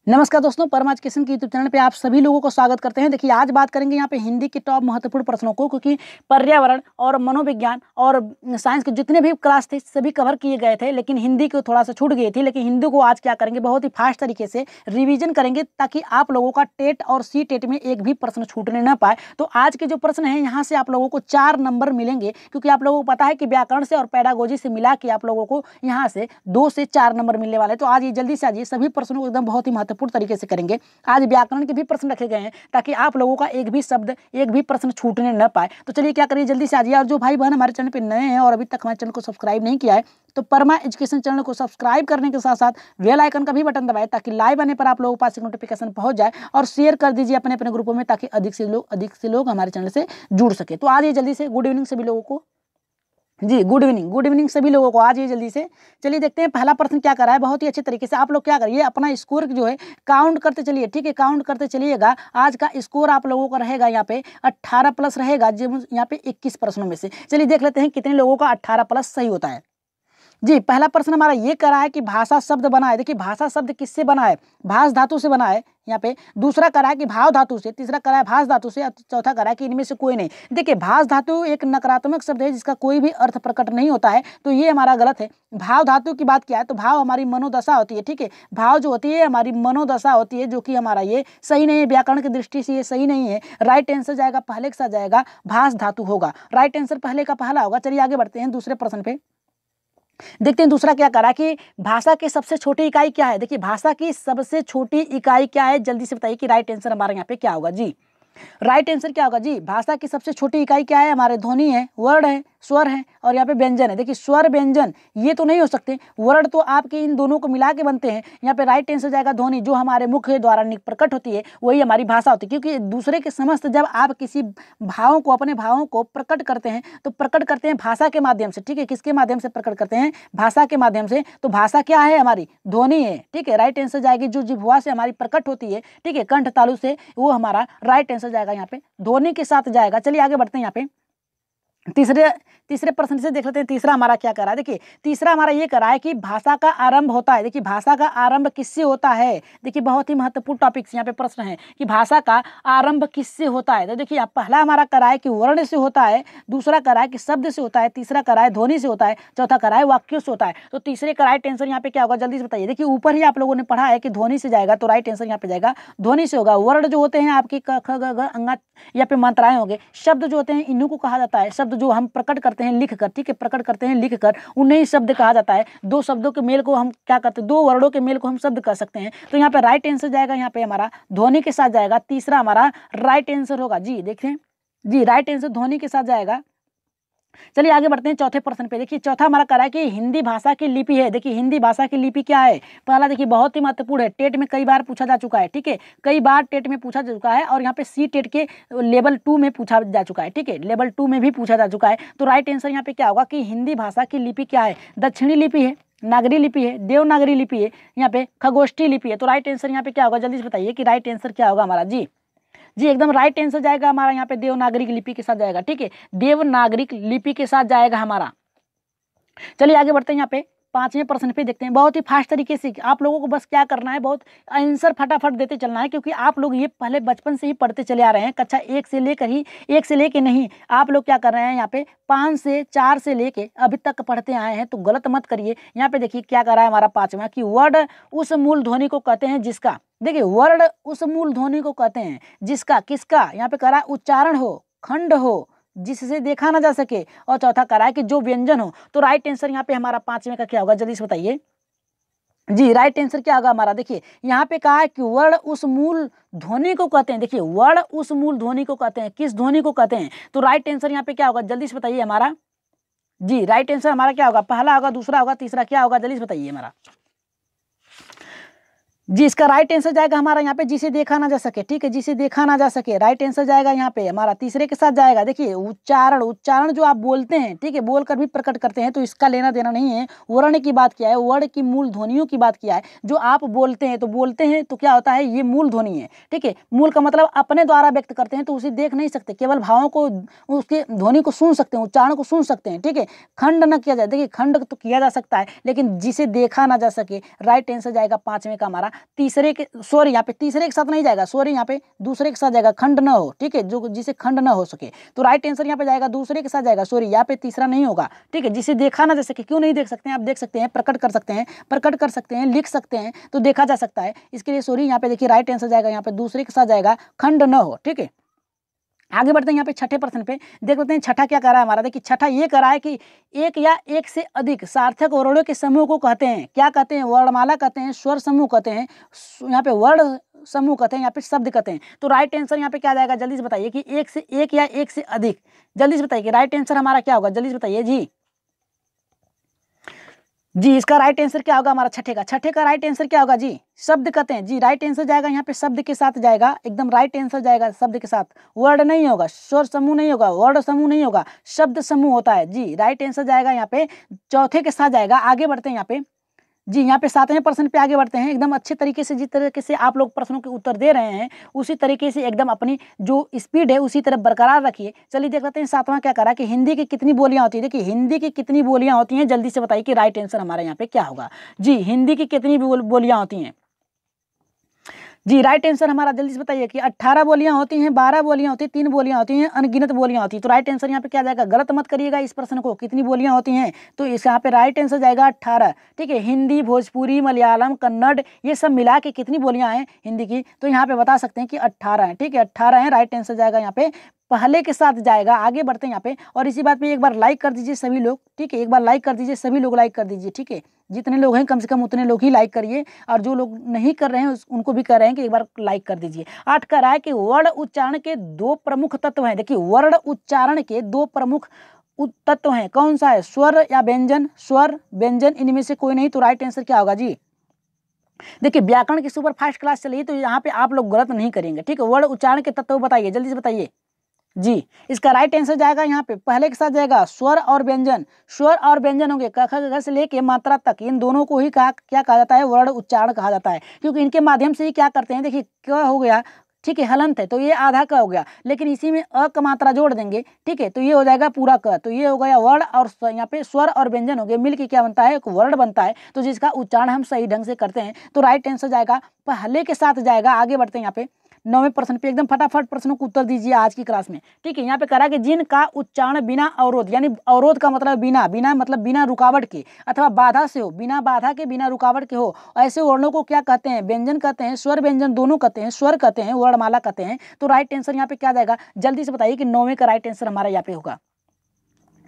नमस्कार दोस्तों, परम एजुकेशन के यूट्यूब चैनल पे आप सभी लोगों को स्वागत करते हैं। देखिए, आज बात करेंगे यहाँ पे हिंदी के टॉप महत्वपूर्ण प्रश्नों को, क्योंकि पर्यावरण और मनोविज्ञान और साइंस के जितने भी क्लास थे सभी कवर किए गए थे, लेकिन हिंदी को थोड़ा सा छूट गई थी। लेकिन हिंदी को आज क्या करेंगे, बहुत ही फास्ट तरीके से रिविजन करेंगे ताकि आप लोगों का टेट और सी टेट में एक भी प्रश्न छूटने न पाए। तो आज के जो प्रश्न है यहाँ से आप लोगों को 4 नंबर मिलेंगे, क्योंकि आप लोगों को पता है कि व्याकरण से और पैडागोजी से मिला के आप लोगों को यहाँ से 2 से 4 नंबर मिलने वाले हैं। तो आज ये जल्दी से आज ये सभी प्रश्नों को एकदम बहुत ही महत्वपूर्ण तरीके से करेंगे। आज व्याकरण के भी प्रश्न रखे गए हैं ताकि आप लोगों का एक भी शब्द, एक भी प्रश्न छूटने न पाए। तो चलिए क्या करिए, जल्दी से आ जाइए। और जो भाई बहन हमारे चैनल पे नए हैं और अभी तक हमारे चैनल को सब्सक्राइब नहीं किया है, तो परमा एजुकेशन चैनल को सब्सक्राइब करने के साथ साथ बेल आइकन का भी बटन दबाएं ताकि लाइव आने पर आप लोगों के पास नोटिफिकेशन पहुंच जाए, और शेयर कर दीजिए अपने अपने ग्रुपों में ताकि अधिक से लोग हमारे चैनल से जुड़ सके। तो आज ये जल्दी से गुड इवनिंग सभी लोगों को। जी, गुड इवनिंग सभी लोगों को। आज ये जल्दी से चलिए देखते हैं पहला प्रश्न क्या कर रहा है। बहुत ही अच्छे तरीके से आप लोग क्या करिए, अपना स्कोर जो है काउंट करते चलिए। ठीक है, काउंट करते चलिएगा। आज का स्कोर आप लोगों का रहेगा यहाँ पे 18 प्लस रहेगा, जो यहाँ पे 21 प्रश्नों में से। चलिए देख लेते हैं कितने लोगों का 18 प्लस सही होता है। जी, पहला प्रश्न हमारा ये करा है कि भाषा शब्द बना है। देखिए, भाषा शब्द किससे बना है? भाष धातु से बना है यहाँ पे। दूसरा करा है कि भाव धातु से, तीसरा करा है भाष धातु से, चौथा करा है कि इनमें से कोई नहीं। देखिए, भाष धातु एक नकारात्मक शब्द है जिसका कोई भी अर्थ प्रकट नहीं होता है, तो ये हमारा गलत है। भाव धातु की बात किया है तो भाव हमारी मनोदशा होती है। ठीक है, भाव जो होती है हमारी मनोदशा होती है, जो कि हमारा ये सही नहीं है, व्याकरण की दृष्टि से ये सही नहीं है। राइट आंसर जाएगा पहले के साथ जाएगा भाष धातु होगा। राइट आंसर पहले का पहला होगा। चलिए आगे बढ़ते हैं दूसरे प्रश्न पे। देखते हैं दूसरा क्या करा कि भाषा की सबसे छोटी इकाई क्या है। देखिए, भाषा की सबसे छोटी इकाई क्या है, जल्दी से बताइए कि राइट आंसर हमारे यहाँ पे क्या होगा। जी, राइट आंसर क्या होगा जी? भाषा की सबसे छोटी इकाई क्या है? हमारे ध्वनि है, वर्ड है, स्वर है और यहाँ पे व्यंजन है। देखिए, स्वर व्यंजन ये तो नहीं हो सकते, वर्ड तो आपके इन दोनों को मिला के बनते हैं। यहाँ पे राइट आंसर जाएगा ध्वनि, जो हमारे मुख द्वारा प्रकट होती है वही हमारी भाषा होती है। क्योंकि दूसरे के समस्त जब आप किसी भावों को, अपने भावों को प्रकट करते हैं तो प्रकट करते हैं भाषा के माध्यम से। ठीक है, किसके माध्यम से प्रकट करते हैं? भाषा के माध्यम से। तो भाषा क्या है? हमारी ध्वनि है। ठीक है, राइट आंसर जाएगी जो जिह्वा से हमारी प्रकट होती है। ठीक है, कंठ तालु से, वो हमारा राइट आंसर जाएगा यहाँ पे ध्वनि के साथ जाएगा। चलिए आगे बढ़ते हैं यहाँ पे तीसरे प्रश्न से देख लेते हैं। तीसरा हमारा क्या करा है? देखिए, तीसरा हमारा ये करा है कि भाषा का आरंभ होता है। देखिए, भाषा का आरंभ किससे होता है? देखिए, बहुत ही महत्वपूर्ण टॉपिक्स यहाँ पे प्रश्न है कि भाषा का आरंभ किससे होता है। तो देखिए, अब पहला हमारा करा है कि वर्ण से होता है, दूसरा करा है कि शब्द से होता है, तीसरा करा है ध्वनि से होता है, चौथा करा है वाक्यों से होता है। तो तीसरे का राइट आंसर यहाँ पे क्या होगा, जल्दी से बताइए। देखिए, ऊपर ही आप लोगों ने पढ़ा है कि ध्वनि से जाएगा, तो राइट आंसर यहाँ पे जाएगा ध्वनि से होगा। वर्ण जो होते हैं आपकी क ख ग घ अंगा या पे मात्राएं होंगे। शब्द जो होते हैं इन्हीं को कहा जाता है, शब्द जो हम प्रकट करते हैं लिख कर। ठीक है, प्रकट करते हैं लिख कर, उन्हें शब्द कहा जाता है। दो शब्दों के मेल को हम क्या करते हैं? दो वर्डों के मेल को हम शब्द कर सकते हैं। तो यहाँ पे राइट आंसर जाएगा यहाँ पे हमारा ध्वनि के साथ जाएगा। तीसरा हमारा राइट आंसर होगा। जी देखें, जी राइट आंसर ध्वनि के साथ जाएगा। चलिए आगे बढ़ते हैं चौथे प्रश्न पे। देखिए, चौथा हमारा करा है कि हिंदी भाषा की लिपि है। देखिए, हिंदी भाषा की लिपि क्या है? पहला देखिए, बहुत ही महत्वपूर्ण है, टेट में कई बार पूछा जा चुका है। ठीक है, कई बार टेट में पूछा जा चुका है, और यहाँ पे सी टेट के लेवल 2 में पूछा जा चुका है। ठीक है, लेवल 2 में भी पूछा जा चुका है। तो राइट आंसर यहाँ पे क्या होगा कि हिंदी भाषा की लिपि क्या है? दक्षिणी लिपि है, नागरी लिपि है, देवनागरी लिपि है, यहाँ पे खगोष्ठी लिपि है। तो राइट आंसर यहाँ पे क्या होगा, जल्दी से बताइए कि राइट आंसर क्या होगा हमारा। जी एकदम राइट आंसर जाएगा हमारा यहाँ पे देवनागरिक लिपि के साथ जाएगा। ठीक है, देवनागरिक लिपि के साथ जाएगा हमारा। चलिए आगे बढ़ते हैं यहाँ पे पांचवें प्रश्न पे। देखते हैं बहुत ही फास्ट तरीके से आप लोगों को बस क्या करना है, बहुत आंसर फटाफट देते चलना है, क्योंकि आप लोग ये पहले बचपन से ही पढ़ते चले आ रहे हैं। कक्षा 1 से लेकर नहीं, आप लोग क्या कर रहे हैं यहाँ पे 5 से 4 से लेके अभी तक पढ़ते आए हैं। तो गलत मत करिए। यहाँ पे देखिए क्या कर रहा है हमारा पांचवा कि वर्ड उस मूल ध्वनि को कहते हैं जिसका, देखिए वर्ड उस मूल ध्वनि को कहते हैं जिसका, किसका? यहाँ पे कह रहा है उच्चारण हो, खंड हो, जिससे देखा ना जा सके, और चौथा करा है कि जो व्यंजन हो। तो राइट आंसर यहाँ पे हमारा पांचवें का क्या होगा, जल्दी से बताइए। जी राइट आंसर क्या होगा हमारा? देखिए, यहाँ पे कहा है कि वर्ण उस मूल ध्वनि को कहते हैं। देखिए, वर्ण उस मूल ध्वनि को कहते हैं, किस ध्वनि को कहते हैं? तो राइट आंसर यहाँ पे क्या होगा, जल्दी से बताइए हमारा। जी राइट आंसर हमारा क्या होगा? पहला होगा, दूसरा होगा, तीसरा क्या होगा, जल्दी से बताइए हमारा। जी इसका राइट आंसर जाएगा हमारा यहाँ पे जिसे देखा ना जा सके। ठीक है, जिसे देखा ना जा सके, राइट आंसर जाएगा यहाँ पे हमारा तीसरे के साथ जाएगा। देखिए, उच्चारण जो आप बोलते हैं, ठीक है, बोलकर भी प्रकट करते हैं, तो इसका लेना देना नहीं है। वर्ण की बात किया है, वर्ण की मूल ध्वनियों की बात किया है। जो आप बोलते हैं तो क्या होता है, ये मूल ध्वनि है। ठीक है, मूल का मतलब अपने द्वारा व्यक्त करते हैं, तो उसे देख नहीं सकते, केवल भावों को, उसके ध्वनि को सुन सकते हैं, उच्चारण को सुन सकते हैं। ठीक है, खंड न किया जाए। देखिए, खंड तो किया जा सकता है, लेकिन जिसे देखा ना जा सके, राइट आंसर जाएगा पांचवें का हमारा तीसरे के, सॉरी यहाँ पे तीसरे के साथ नहीं जाएगा, सॉरी यहाँ पे दूसरे के साथ जाएगा, खंड न हो, ठीक है, जो जिसे खंड न हो सके। तो राइट आंसर यहाँ पे जाएगा दूसरे के साथ जाएगा, सॉरी यहाँ पे तीसरा नहीं होगा, ठीक है, जिसे देखा ना जा सके। क्यों नहीं देख सकते हैं, आप देख सकते हैं, प्रकट कर सकते हैं, प्रकट कर सकते हैं, लिख सकते हैं, तो देखा जा सकता है। इसके लिए सॉरी यहाँ पे देखिए राइट आंसर जाएगा यहाँ पे दूसरे के साथ जाएगा, खंड न हो, ठीक है। आगे बढ़ते हैं यहाँ पे छठे प्रश्न पे, देख लेते हैं छठा क्या कह रहा है हमारा। देखिए छठा ये कह रहा है कि एक या एक से अधिक सार्थक वर्णों के समूह को कहते हैं, क्या कहते हैं, वर्णमाला कहते हैं, स्वर समूह कहते हैं, यहाँ पे वर्ण समूह कहते हैं, यहाँ पे शब्द कहते हैं। तो राइट आंसर यहाँ पे क्या जाएगा, जल्दी से बताइए कि एक से एक या एक से अधिक, जल्दी से बताइए कि राइट आंसर हमारा क्या होगा, जल्दी से बताइए जी। जी इसका राइट आंसर क्या होगा हमारा छठे का राइट आंसर क्या होगा जी, शब्द कहते हैं। जी राइट आंसर जाएगा यहाँ पे शब्द के साथ जाएगा, एकदम राइट आंसर जाएगा शब्द के साथ, वर्ड नहीं होगा, स्वर समूह नहीं होगा, वर्ड समूह नहीं होगा, शब्द समूह होता है। जी राइट आंसर जाएगा यहाँ पे चौथे के साथ जाएगा। आगे बढ़ते हैं यहाँ पे, जी यहाँ पे 7वें प्रश्न पे आगे बढ़ते हैं। एकदम अच्छे तरीके से, जिस तरीके से आप लोग प्रश्नों के उत्तर दे रहे हैं उसी तरीके से एकदम अपनी जो स्पीड है उसी तरह बरकरार रखिए। चलिए देख लेते हैं 7वां क्या करा कि हिंदी की कितनी बोलियां होती है। देखिए हिंदी की कितनी बोलियां होती हैं, जल्दी से बताइए कि राइट आंसर हमारा यहाँ पे क्या होगा। जी हिंदी की कितनी बोलियां होती हैं, जी राइट आंसर हमारा जल्दी से बताइए कि 18 बोलियां होती हैं, 12 बोलियां होती हैं, 3 बोलियां होती हैं, अनगिनत बोलियां होती हैं। तो राइट आंसर यहाँ पे क्या जाएगा, गलत मत करिएगा इस प्रश्न को, कितनी बोलियां होती हैं, तो इस यहाँ पे राइट आंसर जाएगा 18, ठीक है। हिंदी, भोजपुरी, मलयालम, कन्नड़, ये सब मिला के कितनी बोलियां हैं हिंदी की, तो यहाँ पे बता सकते हैं कि 18 है, ठीक है, 18 है। राइट आंसर जाएगा यहाँ पे पहले के साथ जाएगा। आगे बढ़ते हैं यहाँ पे, और इसी बात पे एक बार लाइक कर दीजिए सभी लोग, ठीक है, एक बार लाइक कर दीजिए सभी लोग, लाइक कर दीजिए, ठीक है। जितने लोग हैं कम से कम उतने लोग ही लाइक करिए, और जो लोग नहीं कर रहे हैं उनको भी कह रहे हैं कि एक बार लाइक कर दीजिए। 8 कह रहा है कि वर्ण उच्चारण के 2 प्रमुख तत्व हैं। देखिए वर्ण उच्चारण के 2 प्रमुख तत्व हैं, कौन सा है, स्वर या व्यंजन, स्वर व्यंजन, इनमें से कोई नहीं। तो राइट आंसर क्या होगा जी। देखिए व्याकरण की सुपर फास्ट क्लास चलिए, तो यहाँ पे आप लोग गलत नहीं करेंगे, ठीक है। वर्ण उच्चारण के तत्व बताइए, जल्दी से बताइए जी। इसका राइट आंसर जाएगा यहाँ पे पहले के साथ जाएगा स्वर और व्यंजन, स्वर और व्यंजन होंगे, क ख ग से लेके मात्रा तक, इन दोनों को ही क्या कहा जाता है, वर्ण उच्चारण कहा जाता है, क्योंकि इनके माध्यम से ही क्या करते हैं। देखिए क हो गया, ठीक है, हलंत है तो ये आधा क हो गया, लेकिन इसी में अ का मात्रा जोड़ देंगे, ठीक है, तो ये हो जाएगा पूरा क। तो ये हो गया वर्ण, और यहाँ पे स्वर और व्यंजन हो गए, मिल के क्या बनता है, एक वर्ण बनता है, तो जिसका उच्चारण हम सही ढंग से करते हैं। तो राइट आंसर जाएगा पहले के साथ जाएगा। आगे बढ़ते हैं यहाँ पे 9वें प्रश्न पे, एकदम फटाफट प्रश्नों को उत्तर दीजिए आज की क्लास में, ठीक है। यहाँ पे कह रहा है कि जिनका उच्चारण बिना अवरोध, यानी अवरोध का मतलब बिना, बिना मतलब बिना रुकावट के अथवा बाधा से हो, बिना बाधा के बिना रुकावट के हो, ऐसे वर्णों को क्या कहते हैं, व्यंजन कहते हैं, स्वर व्यंजन दोनों कहते हैं, स्वर कहते हैं, वर्णमाला कहते हैं। तो राइट आंसर यहाँ पे क्या जाएगा, जल्दी से बताइए कि 9वें का राइट आंसर हमारा यहाँ पे होगा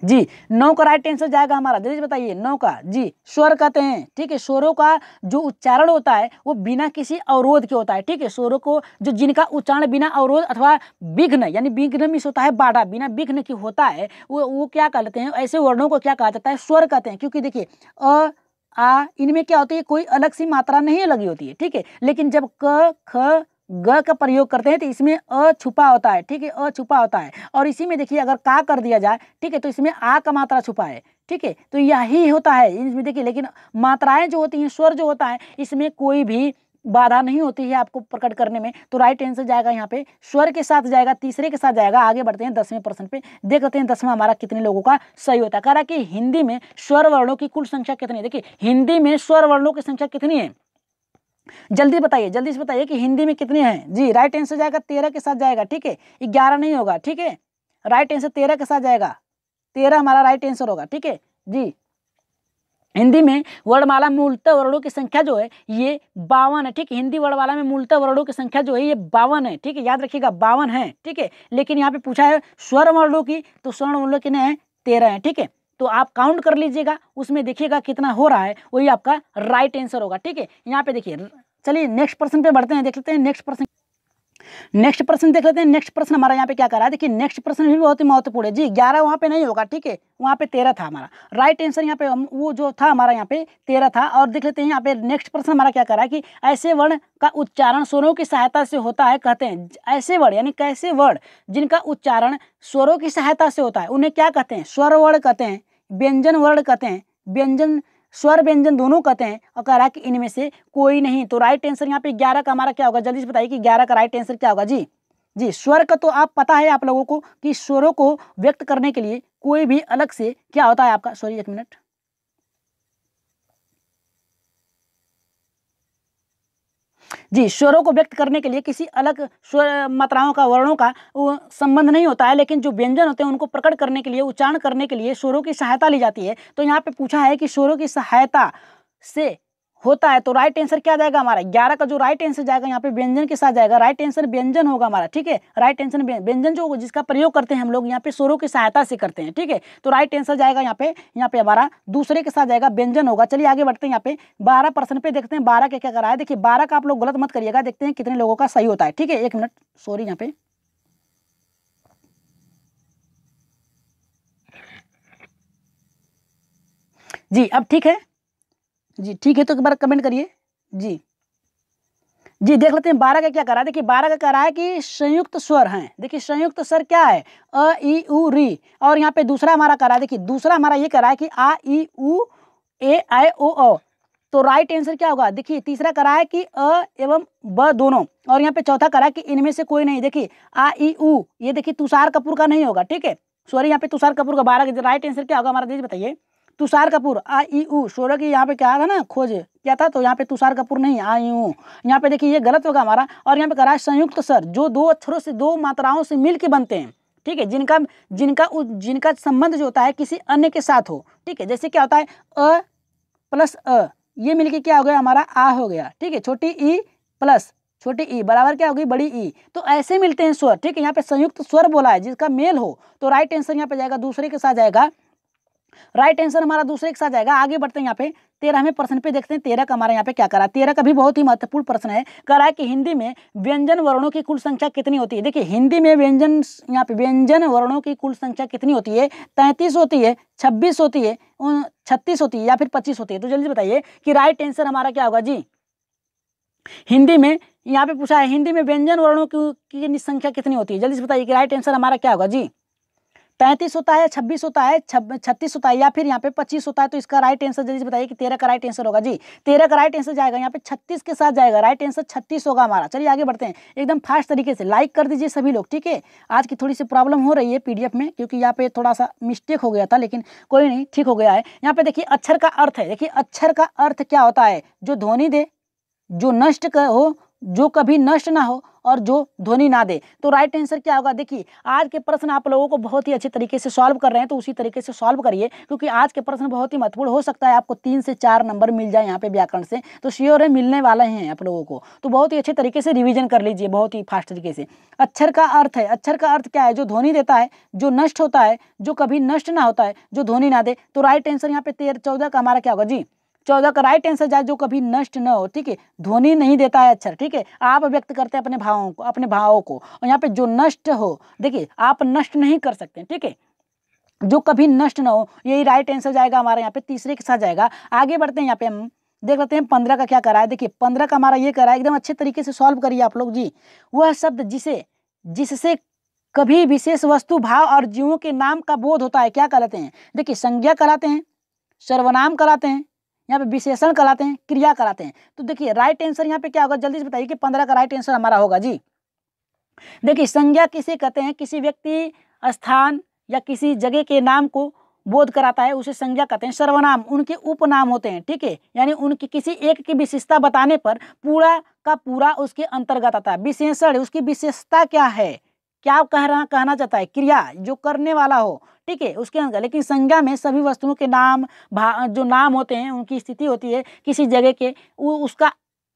जी। 9 का राइट आंसर जाएगा हमारा, जल्दी से बताइए 9 का जी। स्वर कहते हैं, ठीक है, स्वरों का जो उच्चारण होता है वो बिना किसी अवरोध के होता है, ठीक है। स्वरों को जो जिनका उच्चारण बिना अवरोध अथवा विघ्न, यानी विघ्न मिस होता है बाधा, बिना विघ्न की होता है, वो क्या कहते हैं, ऐसे वर्णों को क्या कहा जाता है, स्वर कहते हैं। क्योंकि देखिए अ आ इनमें क्या होती है, कोई अलग सी मात्रा नहीं लगी होती है, ठीक है। लेकिन जब क ख ग का प्रयोग करते हैं तो इसमें अ छुपा होता है, ठीक है, अ छुपा होता है। और इसी में देखिए अगर का कर दिया जाए, ठीक है, तो इसमें आ का मात्रा छुपा है, ठीक है। तो यही होता है इसमें देखिए। लेकिन मात्राएं जो होती हैं, स्वर जो होता है, इसमें कोई भी बाधा नहीं होती है आपको प्रकट करने में। तो राइट आंसर जाएगा यहाँ पे स्वर के साथ जाएगा, तीसरे के साथ जाएगा। आगे बढ़ते हैं 10वें प्रश्न पे, देख लेते हैं 10वां हमारा कितने लोगों का सही होता है। कह रहा है कि हिंदी में स्वर वर्णों की कुल संख्या कितनी है। देखिए हिंदी में स्वर वर्णों की संख्या कितनी है, जल्दी बताइए, जल्दी से बताइए कि हिंदी में कितने हैं जी। राइट आंसर जाएगा 13 के साथ जाएगा, ठीक है, 11 नहीं होगा, ठीक है। राइट आंसर 13 के साथ जाएगा, 13 हमारा राइट आंसर होगा, ठीक है जी। हिंदी में वर्णमाला में मूलतः वर्णों की संख्या जो है ये 52 है, ठीक है। हिंदी वर्णमाला में मूलतः वर्णों की संख्या जो है ये 52 है, ठीक है, याद रखिएगा 52 है, ठीक है। लेकिन यहाँ पे पूछा है स्वर वर्णों की, तो स्वर्ण वर्णों कितने हैं, 13 है, ठीक है। तो आप काउंट कर लीजिएगा, उसमें देखिएगा कितना हो रहा है, वही आपका राइट आंसर होगा, ठीक है। यहाँ पे देखिए, चलिए नेक्स्ट प्रश्न पे बढ़ते हैं, देख लेते हैं नेक्स्ट प्रश्न देख लेते हैं। नेक्स्ट प्रश्न हमारा यहाँ पे क्या कर रहा है, देखिए नेक्स्ट प्रश्न भी बहुत ही महत्वपूर्ण है जी। 11 वहाँ पे नहीं होगा, ठीक है, वहाँ पे 13 था हमारा राइट आंसर। यहाँ पे वो जो था हमारा यहाँ पे 13 था। और देख लेते हैं यहाँ पे नेक्स्ट प्रश्न हमारा क्या कर रहा है कि ऐसे वर्ण का उच्चारण स्वरों की सहायता से होता है, कहते हैं ऐसे वर्ण, यानी कैसे वर्ण जिनका उच्चारण स्वरों की सहायता से होता है उन्हें क्या कहते हैं, स्वर वर्ण कहते हैं, व्यंजन वर्ण कहते हैं, व्यंजन स्वर व्यंजन दोनों कहते हैं। और कह रहा है कि इनमें से कोई नहीं। तो राइट आंसर यहाँ पे 11 का हमारा क्या होगा, जल्दी से बताइए कि 11 का राइट आंसर क्या होगा जी। जी स्वर का तो आप पता है आप लोगों को कि स्वरों को व्यक्त करने के लिए कोई भी अलग से क्या होता है आपका, सॉरी एक मिनट, जी, स्वरों को व्यक्त करने के लिए किसी अलग स्वर मात्राओं का, वर्णों का वो संबंध नहीं होता है, लेकिन जो व्यंजन होते हैं उनको प्रकट करने के लिए, उच्चारण करने के लिए स्वरों की सहायता ली जाती है। तो यहाँ पे पूछा है कि स्वरों की सहायता से होता है, तो राइट आंसर क्या जाएगा हमारा 11 का जो राइट आंसर जाएगा यहाँ पे व्यंजन के साथ जाएगा। राइट आंसर व्यंजन होगा हमारा, ठीक है। राइट आंसर व्यंजन जो जिसका प्रयोग करते हैं हम लोग यहाँ पे स्वरों की सहायता से करते हैं, ठीक है। तो राइट आंसर जाएगा यहाँ पे हमारा दूसरे के साथ जाएगा, व्यंजन होगा। चलिए आगे बढ़ते हैं। यहाँ पे 12 प्रश्न पे देखते हैं 12 का क्या करा है। देखिए 12 का आप लोग गलत मत करिएगा, देखते हैं कितने लोगों का सही होता है, ठीक है। 1 मिनट, सॉरी यहाँ पे जी, अब ठीक है जी, ठीक है। तो एक बार कमेंट करिए जी। जी देख लेते हैं 12 का क्या करा है। देखिए 12 का करा है कि संयुक्त स्वर हैं। देखिए संयुक्त स्वर क्या है, अ ई उ री। और यहाँ पे दूसरा हमारा करा है, देखिए दूसरा हमारा ये करा है कि आ ई उ ए आई ओ औ। तो राइट आंसर क्या होगा। देखिए तीसरा करा है कि अ एवं ब दोनों। और यहाँ पे चौथा करा है कि इनमें से कोई नहीं। देखिए आ ई उ, ये देखिए तुषार कपूर का नहीं होगा, ठीक है। सॉरी यहाँ पे तुषार कपूर का 12 का राइट आंसर क्या होगा हमारा, दीजिए बताइए। तुषार कपूर आ ई उ, स्वरों की यहाँ पे क्या था ना, खोज क्या था, तो यहाँ पे तुषार कपूर नहीं, आ ई उ। यहाँ पे देखिए ये गलत होगा हमारा। और यहाँ पे करा है संयुक्त स्वर, जो दो अक्षरों से, दो मात्राओं से मिल के बनते हैं, ठीक है। जिनका संबंध जो होता है किसी अन्य के साथ हो, ठीक है। जैसे क्या होता है अ प्लस अ, ये मिलके क्या हो गया हमारा आ हो गया, ठीक है। छोटी ई प्लस छोटी ई बराबर क्या होगी, बड़ी ई। तो ऐसे मिलते हैं स्वर, ठीक है। यहाँ पे संयुक्त स्वर बोला है जिसका मेल हो, तो राइट आंसर यहाँ पे जाएगा दूसरे के साथ जाएगा। राइट आंसर हमारा दूसरे के साथ जाएगा। आगे बढ़ते हैं यहाँ पे 13वें प्रश्न पे देखते हैं 13 का हमारा यहाँ पे क्या करा। 13 का भी बहुत ही महत्वपूर्ण प्रश्न है। कह रहा है कि हिंदी में व्यंजन वर्णों की कुल संख्या कितनी होती है। देखिए हिंदी में यहाँ पे व्यंजन वर्णों की कुल संख्या कितनी होती है, 33 होती है, 26 होती है, 36 होती है या फिर 25 होती है। तो जल्दी बताइए कि राइट आंसर हमारा क्या होगा जी। हिंदी में यहाँ पे पूछा है हिंदी में व्यंजन वर्णों की संख्या कितनी होती है, जल्दी से बताइए कि राइट आंसर हमारा क्या होगा जी। 33 होता है, 26 होता है, 36 होता है या फिर यहाँ पे 25 होता है। तो इसका राइट आंसर जल्दी से बताइए कि 13 का राइट आंसर होगा जी। 13 का राइट आंसर जाएगा यहाँ पे 36 के साथ जाएगा। राइट आंसर 36 होगा हमारा। चलिए आगे बढ़ते हैं एकदम फास्ट तरीके से। लाइक कर दीजिए सभी लोग, ठीक है। आज की थोड़ी सी प्रॉब्लम हो रही है पीडीएफ में, क्योंकि यहाँ पे थोड़ा सा मिस्टेक हो गया था, लेकिन कोई नहीं, ठीक हो गया है। यहाँ पे देखिए अक्षर का अर्थ है। देखिए अक्षर का अर्थ क्या होता है, जो ध्वनि दे, जो नष्ट हो, जो कभी नष्ट ना हो और जो ध्वनि ना दे। तो राइट आंसर क्या होगा। देखिए आज के प्रश्न आप लोगों को बहुत ही अच्छे तरीके से सॉल्व कर रहे हैं, तो उसी तरीके से सॉल्व करिए, क्योंकि आज के प्रश्न बहुत ही महत्वपूर्ण हो सकता है आपको 3 से 4 नंबर मिल जाए यहाँ पे व्याकरण से, तो श्योर है मिलने वाले हैं आप लोगों को। तो बहुत ही अच्छे तरीके से रिविजन कर लीजिए, बहुत ही फास्ट तरीके से। अक्षर का अर्थ है, अक्षर का अर्थ क्या है, जो ध्वनि देता है, जो नष्ट होता है, जो कभी नष्ट ना होता है, जो ध्वनि ना दे। तो राइट आंसर यहाँ पे 14 का हमारा क्या होगा जी। 14 का राइट आंसर जाए, जो कभी नष्ट न हो, ठीक है। ध्वनि नहीं देता है अक्षर, ठीक है। आप व्यक्त करते हैं अपने भावों को। और यहाँ पे जो नष्ट हो, देखिए आप नष्ट नहीं कर सकते, ठीक है। जो कभी नष्ट न हो, यही राइट आंसर जाएगा हमारा यहाँ पे तीसरे के साथ जाएगा। आगे बढ़ते हैं यहाँ पे हम देख लेते हैं 15 का क्या करा है। देखिए 15 का हमारा ये करा है, एकदम अच्छे तरीके से सॉल्व करिए आप लोग जी। वह शब्द जिससे कभी विशेष वस्तु, भाव और जीवों के नाम का बोध होता है, क्या कहलाते हैं। देखिए संज्ञा कराते हैं, सर्वनाम कराते हैं, यहाँ पे विशेषण कराते हैं, क्रिया कराते हैं। तो देखिए राइट आंसर यहाँ पे क्या होगा, जल्दी से बताइए कि 15 का राइट आंसर हमारा होगा जी। देखिए संज्ञा किसे कहते हैं, किसी व्यक्ति, स्थान या किसी जगह के नाम को बोध कराता है, उसे संज्ञा कहते हैं। सर्वनाम उनके उपनाम होते हैं, ठीक है, यानी उनकी किसी एक की विशेषता बताने पर पूरा का पूरा उसके अंतर्गत आता है। विशेषण उसकी विशेषता क्या है, क्या कहना चाहता है, क्रिया जो करने वाला हो, ठीक है, उसके अंदर। लेकिन संज्ञा में सभी वस्तुओं के नाम, जो नाम होते हैं, उनकी स्थिति होती है किसी जगह के,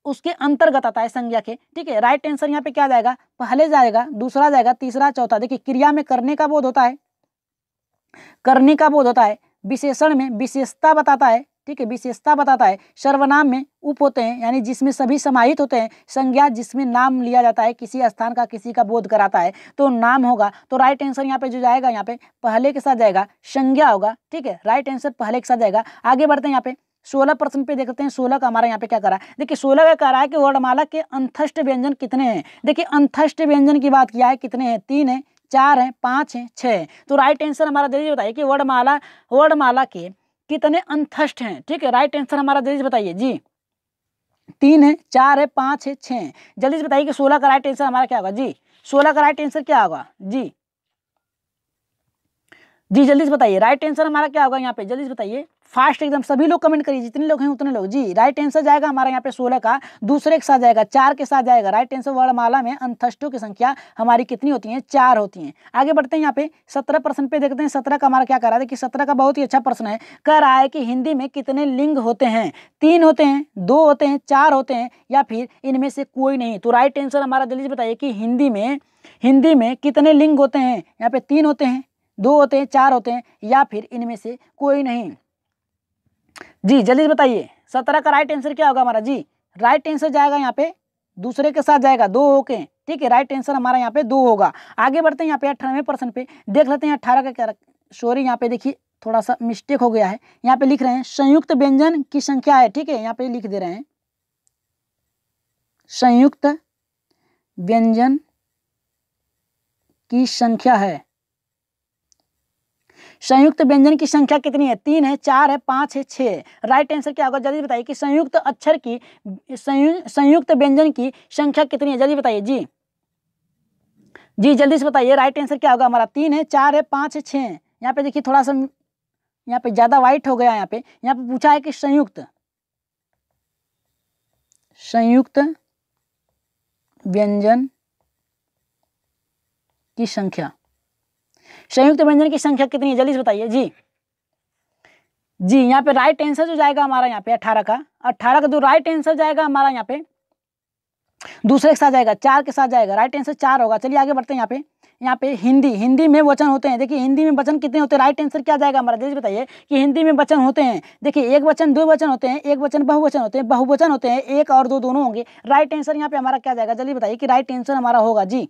उसके अंतर्गत आता है संज्ञा के, ठीक है। राइट आंसर यहाँ पे क्या जाएगा, पहले जाएगा, दूसरा जाएगा, तीसरा, चौथा। देखिए क्रिया में करने का बोध होता है, करने का बोध होता है। विशेषण में विशेषता बताता है, ठीक है, विशेषता बताता है। सर्वनाम में उप होते हैं, यानी जिसमें सभी समाहित होते हैं। संज्ञा जिसमें नाम लिया जाता है, किसी स्थान का, किसी का बोध कराता है, तो नाम होगा। तो राइट आंसर यहाँ पे जो जाएगा, यहाँ पे पहले के साथ जाएगा, संज्ञा होगा, ठीक है। राइट आंसर पहले के साथ जाएगा। आगे बढ़ते हैं यहाँ पे 16 प्रश्न पे देखते हैं। 16 का हमारा यहाँ पे क्या करा है। देखिए 16 का कह रहा है कि वर्णमाला के अंतस्थ व्यंजन कितने हैं। देखिए अंतस्थ व्यंजन की बात किया है, कितने हैं, 3 है, 4 है, 5 है, 6 है। तो राइट आंसर हमारा जल्दी बताइए कि वर्णमाला के कितने अंतस्थ हैं, ठीक है। राइट आंसर हमारा जल्दी बताइए जी। 3 है, 4 है, 5 है, 6 है। जल्दी से बताइए कि 16 का राइट आंसर हमारा क्या होगा जी। 16 का राइट आंसर क्या होगा जी। जी जल्दी से बताइए राइट आंसर हमारा क्या होगा यहाँ पे, जल्दी से बताइए, फास्ट एकदम, सभी लोग कमेंट करिए, जितने लोग हैं उतने लोग। जी राइट आंसर जाएगा हमारा यहाँ पे 16 का दूसरे के साथ जाएगा, 4 के साथ जाएगा। राइट आंसर वर्णमाला में अंतष्टों की संख्या हमारी कितनी होती है, 4 होती हैं। आगे बढ़ते हैं यहाँ पे 17 प्रश्न पे देखते हैं, 17 का हमारा क्या कर रहा है। देखिए 17 का बहुत ही अच्छा प्रश्न है, कह रहा है कि हिंदी में कितने लिंग होते हैं, 3 होते हैं, 2 होते हैं, 4 होते हैं या फिर इनमें से कोई नहीं। तो राइट आंसर हमारा जल्दी से बताइए कि हिंदी में कितने लिंग होते हैं, यहाँ पे 3 होते हैं, 2 होते हैं, 4 होते हैं या फिर इनमें से कोई नहीं। जी जल्दी से बताइए 17 का राइट आंसर क्या होगा हमारा। जी राइट आंसर जाएगा यहाँ पे दूसरे के साथ जाएगा 2 होके, ठीक है, राइट आंसर हमारा यहाँ पे 2 होगा। आगे बढ़ते हैं यहाँ पे 18वें प्रश्न पे, देख लेते हैं 18 का क्या। सॉरी यहाँ पे देखिए थोड़ा सा मिस्टेक हो गया है, यहाँ पे लिख रहे हैं संयुक्त व्यंजन की संख्या है, ठीक है, यहाँ पे लिख दे रहे हैं संयुक्त व्यंजन की संख्या है। संयुक्त व्यंजन की संख्या कितनी है, 3 है, 4 है, 5 है, 6 है। राइट आंसर क्या होगा, जल्दी बताइए कि संयुक्त अक्षर की संयुक्त व्यंजन की संख्या कितनी है, जल्दी बताइए। जी जल्दी से बताइए राइट आंसर क्या होगा हमारा, 3 है, 4 है, 5 है, 6 है। यहाँ पे देखिए थोड़ा सा यहाँ पे ज्यादा वाइट हो गया, यहाँ पे पूछा है कि संयुक्त व्यंजन की संख्या, संयुक्त व्यंजन की संख्या कितनी है, जल्दी से बताइए। जी यहाँ पे राइट आंसर जो जाएगा हमारा यहाँ पे 18 का जो राइट आंसर जाएगा हमारा यहाँ पे दूसरे के साथ जाएगा, 4 के साथ जाएगा, राइट आंसर 4 होगा। चलिए आगे बढ़ते हैं यहाँ पे हिंदी में वचन होते हैं। देखिए हिंदी में वचन कितने होते हैं, राइट आंसर क्या जाएगा हमारा, जल्दी बताइए कि हिंदी में वचन होते हैं। देखिए एक वचन, 2 वचन होते हैं, एक वचन बहुवचन होते हैं, बहुवचन होते हैं, 1 और 2 दोनों होंगे। राइट आंसर यहाँ पे हमारा क्या जाएगा, जल्दी बताइए कि राइट आंसर हमारा होगा। जी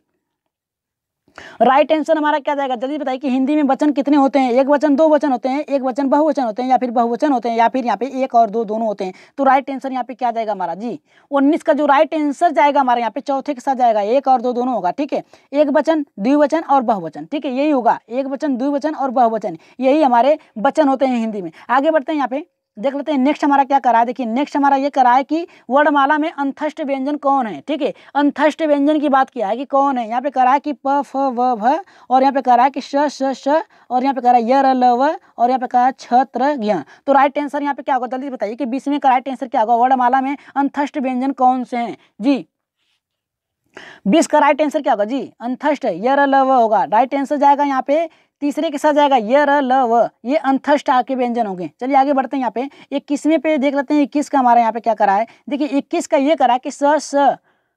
राइट आंसर हमारा क्या जाएगा, जल्दी बताइए कि हिंदी में वचन कितने होते हैं, एक वचन, 2 वचन होते हैं, एक वचन बहुवचन होते हैं या फिर बहुवचन होते हैं या फिर यहाँ पे 1 और 2 दोनों होते हैं। तो राइट आंसर यहाँ पे क्या जाएगा हमारा। जी 19 का जो राइट आंसर जाएगा हमारे यहाँ पे चौथे के साथ जाएगा, 1 और 2 दोनों होगा, ठीक है, एक वचन, द्विवचन और बहुवचन, ठीक है, यही होगा, एक वचन, द्विवचन और बहुवचन, यही हमारे वचन होते हैं हिंदी में। आगे बढ़ते हैं यहाँ पे देख लेते हैं नेक्स्ट हमारा क्या करा है। देखिए नेक्स्ट हमारा ये करा है कि वर्णमाला में अंतस्थ व्यंजन कौन है, ठीक है, अंतस्थ व्यंजन की बात किया है कि कौन है। यहाँ पे करा है कि प फ व भ और यहाँ पे करा है कि श और यहाँ पे करा है य र ल व और यहाँ पे करा है छ त्र ज्ञ। तो राइट आंसर यहाँ पे क्या होगा, जल्दी बताइए कि 20वें का राइट आंसर क्या होगा, वर्णमाला में अंतस्थ व्यंजन कौन से हैं। जी 20 का राइट आंसर क्या होगा, जी अंतस्थ य र ल व होगा। राइट आंसर जाएगा यहाँ पे तीसरे के साथ जाएगा य र ल व, ये अंतस्थ आके व्यंजन होंगे। चलिए आगे बढ़ते हैं यहाँ पे 21वें पे देख लेते हैं 21 का हमारा यहाँ पे क्या करा है। देखिए 21 का ये करा है कि स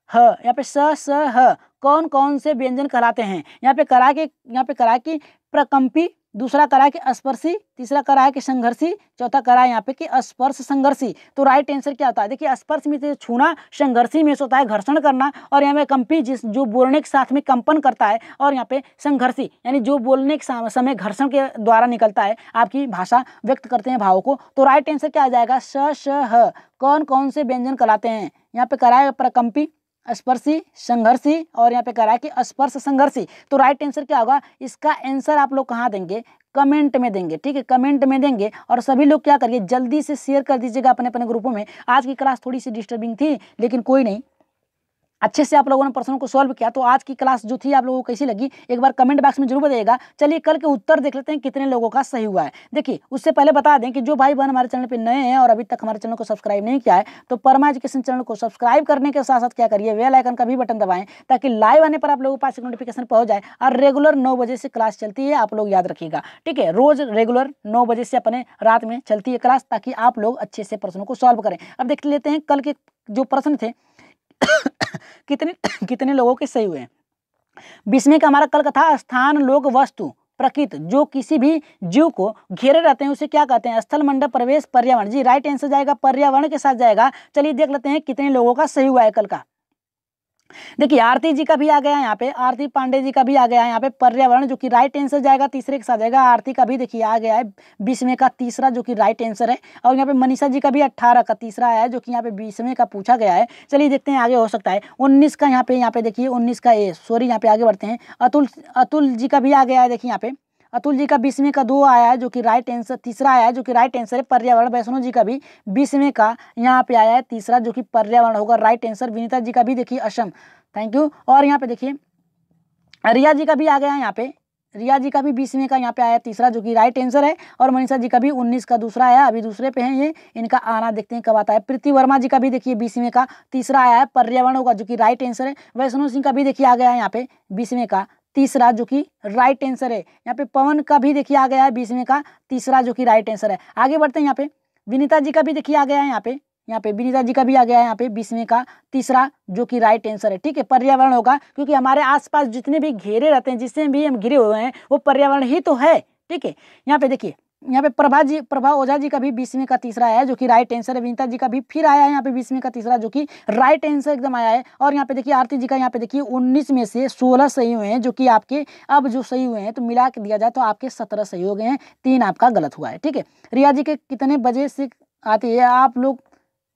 ह, यहाँ पे स ह कौन कौन से व्यंजन कराते हैं। यहाँ पे करा है कि प्रकंपी, दूसरा करा है कि स्पर्शी, तीसरा करा है कि संघर्षी, चौथा करा है यहाँ पे कि स्पर्श संघर्षी। तो राइट आंसर क्या होता है, देखिए स्पर्श में से छूना, संघर्षी में से होता है घर्षण करना और यहाँ पे कंपी जो बोलने के साथ में कंपन करता है और यहाँ पे संघर्षी यानी जो बोलने के समय घर्षण के द्वारा निकलता है, आपकी भाषा व्यक्त करते हैं भावों को। तो राइट आंसर क्या आ जाएगा, स ह कौन कौन से व्यंजन कहलाते हैं। यहाँ पे करा है प्रकंपी, स्पर्शी, संघर्षी और यहाँ पे करा है कि स्पर्श संघर्षी। तो राइट आंसर क्या होगा, इसका आंसर आप लोग कहाँ देंगे, कमेंट में देंगे, ठीक है, कमेंट में देंगे। और सभी लोग क्या करिए जल्दी से शेयर कर दीजिएगा अपने अपने ग्रुपों में। आज की क्लास थोड़ी सी डिस्टर्बिंग थी लेकिन कोई नहीं, अच्छे से आप लोगों ने प्रश्नों को सॉल्व किया। तो आज की क्लास जो थी आप लोगों को कैसी लगी एक बार कमेंट बॉक्स में जरूर बताइएगा। चलिए कल के उत्तर देख लेते हैं कितने लोगों का सही हुआ है। देखिए उससे पहले बता दें कि जो भाई बहन हमारे चैनल पे नए हैं और अभी तक हमारे चैनल को सब्सक्राइब नहीं किया है तो परमा एजुकेशन चैनल को सब्सक्राइब करने के साथ साथ क्या करिए, बेल आइकन का भी बटन दबाएं ताकि लाइव आने पर आप लोगों के पास नोटिफिकेशन पहुंच जाए। और रेगुलर 9 बजे से क्लास चलती है, आप लोग याद रखिएगा, ठीक है, रोज रेगुलर 9 बजे से अपने रात में चलती है क्लास ताकि आप लोग अच्छे से प्रश्नों को सॉल्व करें। अब देख लेते हैं कल के जो प्रश्न थे कितने लोगों के सही हुए। 20वें का हमारा कल का था स्थान, लोक, वस्तु, प्रकृति जो किसी भी जीव को घेरे रहते हैं उसे क्या कहते हैं, स्थल, मंडप, प्रवेश, पर्यावरण। जी राइट आंसर जाएगा पर्यावरण के साथ जाएगा। चलिए देख लेते हैं कितने लोगों का सही हुआ है कल का। देखिए आरती जी का भी आ गया यहाँ पे, आरती पांडे जी का भी आ गया यहाँ पे पर्यावरण जो कि राइट आंसर जाएगा, तीसरे के साथ जाएगा। आरती का भी देखिए आ गया है 20वें का तीसरा जो कि राइट आंसर है। और यहाँ पे मनीषा जी का भी 18 का तीसरा आया है जो कि यहाँ पे 20वें का पूछा गया है। चलिए देखते हैं आगे हो सकता है 19 का यहाँ पे देखिए 19 का यहाँ पे आगे बढ़ते हैं। अतुल जी का भी आ गया है, देखिए यहाँ पे अतुल जी का 20वें का 2 आया है जो कि राइट आंसर, तीसरा आया है जो कि राइट आंसर है पर्यावरण। वैष्णो जी का भी 20वें का यहाँ पे आया है तीसरा जो कि पर्यावरण होगा राइट आंसर। विनीता जी का भी देखिए असम, थैंक यू। और यहाँ पे देखिए रिया जी का भी आ गया है यहाँ पे रिया जी का भी 20वें का यहाँ पे आया तीसरा, जो कि राइट आंसर है। और मनीषा जी का भी 19 का दूसरा आया, अभी दूसरे पे हैं ये, इनका आना देखते हैं कब आता है। प्रीति वर्मा जी का भी देखिए 20वें का तीसरा आया है, पर्यावरण होगा, जो कि राइट आंसर है। वैष्णव सिंह का भी देखिए आ गया है यहाँ पे 20वें का तीसरा, जो कि राइट आंसर है। यहाँ पे पवन का भी देखिए आ गया है 20वें का तीसरा, जो कि राइट आंसर है। आगे बढ़ते हैं, यहाँ पे विनीता जी का भी देखिए आ गया है यहाँ पे विनीता जी का भी आ गया है यहाँ पे 20वें का तीसरा, जो कि राइट आंसर है। ठीक है, पर्यावरण होगा, क्योंकि हमारे आसपास जितने भी घेरे रहते हैं, जिससे भी हम घिरे हुए हैं, वो पर्यावरण ही तो है। ठीक है, यहाँ पे देखिए, यहाँ पे प्रभा ओझा जी का भी 20वें का तीसरा आया है, जो कि राइट आंसर है। विनीता जी का भी फिर आया है यहाँ पे 20वें का तीसरा, जो कि राइट आंसर एकदम आया है। और यहाँ पे देखिए आरती जी का यहाँ पे देखिए 19 में से 16 सही हुए हैं, जो कि आपके अब जो सही हुए हैं तो मिला के दिया जाए तो आपके 17 सही हो गए हैं, 3 आपका गलत हुआ है। ठीक है, रिया जी के कितने बजे से आती है आप लोग?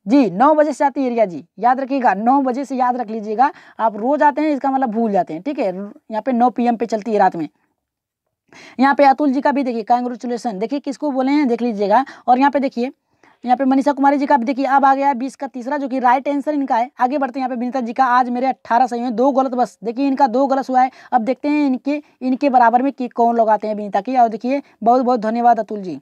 जी 9 बजे से आती है रिया जी, याद रखिएगा 9 बजे से याद रख लीजिएगा। आप रोज आते हैं इसका मतलब भूल जाते हैं। ठीक है, यहाँ पे 9 PM पे चलती है रात में। यहाँ पे अतुल जी का भी देखिए कांग्रेचुलेसन, देखिए किसको बोले हैं देख लीजिएगा। और यहाँ पे देखिए, यहाँ पे मनीषा कुमारी जी का भी देखिए अब आ गया है 20 का तीसरा, जो कि राइट आंसर इनका है। आगे बढ़ते हैं, यहाँ पे विनीता जी का आज मेरे 18 सही हैं, 2 गलत बस, देखिए इनका 2 गलत हुआ है। अब देखते हैं इनके बराबर में कि कौन लोग आते हैं विनीता की। और देखिए बहुत बहुत धन्यवाद अतुल जी।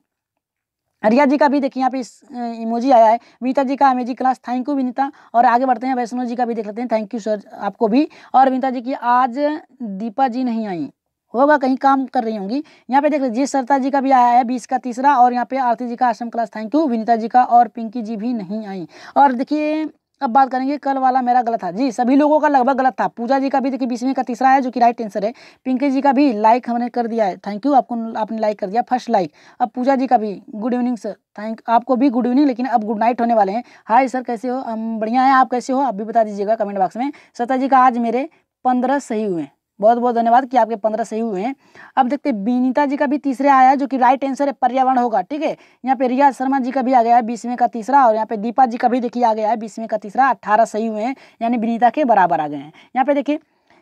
रिया जी का भी देखिए यहाँ पे इमोजी आया है। विनीता जी का amazing class, thank you Vinita. और आगे बढ़ते हैं, वैष्णव जी का भी देख लेते हैं, थैंक यू सर आपको भी। और विनीता जी की आज दीपा जी नहीं आई होगा, कहीं काम कर रही होंगी। यहाँ पे देख लीजिए सरता जी का भी आया है 20 का तीसरा। और यहाँ पे आरती जी का आश्रम class, thank you. Vinita ji का और पिंकी जी भी नहीं आई। और देखिए अब बात करेंगे, कल वाला मेरा गलत था जी, सभी लोगों का लगभग गलत था। पूजा जी का भी देखिए 20वें का तीसरा है, जो कि राइट आंसर है। पिंकी जी का भी लाइक हमने कर दिया है, थैंक यू आपने लाइक कर दिया, फर्स्ट लाइक। अब पूजा जी का भी गुड इवनिंग सर, थैंक आपको भी गुड इवनिंग, लेकिन अब गुड नाइट होने वाले हैं। हाय सर कैसे हो? हम बढ़िया हैं, आप कैसे हो आप भी बता दीजिएगा कमेंट बॉक्स में। सत्ता जी का आज मेरे 15 सही हुए, बहुत बहुत धन्यवाद कि आपके 15 सही हुए हैं। अब देखते हैं विनीता जी का भी तीसरे आया है, जो कि राइट आंसर है, पर्यावरण होगा। ठीक है, यहाँ पे रिया शर्मा जी का भी आ गया है 20वें का तीसरा। और यहाँ पे दीपा जी का भी देखिए आ गया है 20वें का तीसरा, 18 सही हुए हैं, यानी विनीता के बराबर आ गए हैं। यहाँ पे देखिए,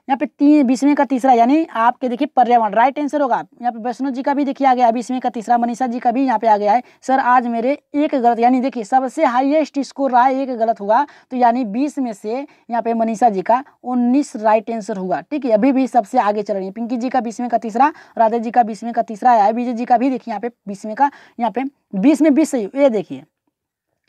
यहाँ पे 20वें का तीसरा, यानी आपके देखिए पर्यावरण राइट आंसर होगा। यहाँ पे वैष्णव जी का भी देखिए आ गया है 20वें का तीसरा। मनीषा जी का भी यहाँ पे आ गया है सर आज मेरे 1 गलत, यानी देखिए सबसे हाईएस्ट स्कोर रहा, 1 गलत हुआ, तो यानी 20 में से यहाँ पे मनीषा जी का 19 राइट आंसर हुआ। ठीक है, अभी भी सबसे आगे चल रही है। पिंकी जी का 20वें का तीसरा, राधे जी का 20वें का तीसरा आया है। विजय जी का भी देखिए यहाँ पे 20वें का, यहाँ पे 20 में 20 सही, ये देखिए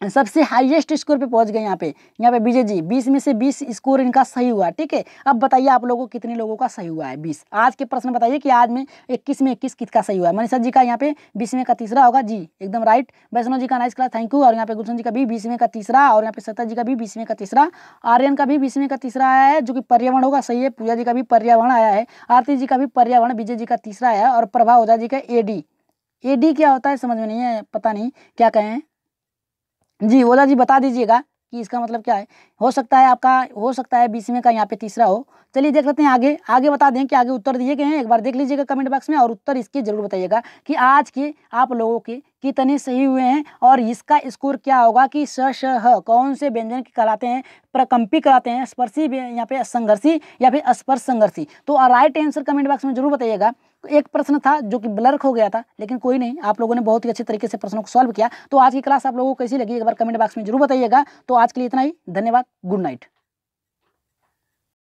सबसे हाईएस्ट स्कोर पे पहुंच गए। यहाँ पे विजय जी 20 में से 20 स्कोर इनका सही हुआ। ठीक है, अब बताइए आप लोगों को कितने लोगों का सही हुआ है? 20। आज के प्रश्न बताइए कि आज में 21 में 21 किसका सही हुआ है? मनीषा जी का यहाँ पे 20वें का तीसरा होगा जी, एकदम राइट। वैष्णव जी का नाइस क्लास, थैंक यू। और यहाँ पे गुलशन जी का भी 20वें का तीसरा। और यहाँ पे सत्ता जी का भी 20वें का तीसरा। आर्यन का भी 20वें का तीसरा आया है, जो कि पर्यावरण होगा, सही है। पूजा जी का भी पर्यावरण आया है। आरती जी का भी पर्यावरण। विजय जी का तीसरा आया है। और प्रभा ओझा जी का एडी क्या होता है समझ में नहीं है, पता नहीं क्या कहें जी। ओला जी बता दीजिएगा कि इसका मतलब क्या है। हो सकता है 20वें का यहाँ पे तीसरा हो। चलिए देख लेते हैं आगे बता दें कि आगे उत्तर दिए गए हैं, एक बार देख लीजिएगा कमेंट बॉक्स में। और उत्तर इसके जरूर बताइएगा कि आज के आप लोगों के कितने सही हुए हैं, और इसका स्कोर क्या होगा कि श श ह कौन से व्यंजन कहलाते हैं, प्रकंपी कहलाते हैं, स्पर्शी यहाँ पे संघर्षी या फिर स्पर्श संघर्षी। तो राइट आंसर कमेंट बॉक्स में जरूर बताइएगा। एक प्रश्न था जो कि ब्लर हो गया था, लेकिन कोई नहीं, आप लोगों ने बहुत ही अच्छे तरीके से प्रश्नों को सॉल्व किया। तो आज की क्लास आप लोगों को कैसी लगी एक बार कमेंट बॉक्स में जरूर बताइएगा। तो आज के लिए इतना ही, धन्यवाद, गुड नाइट।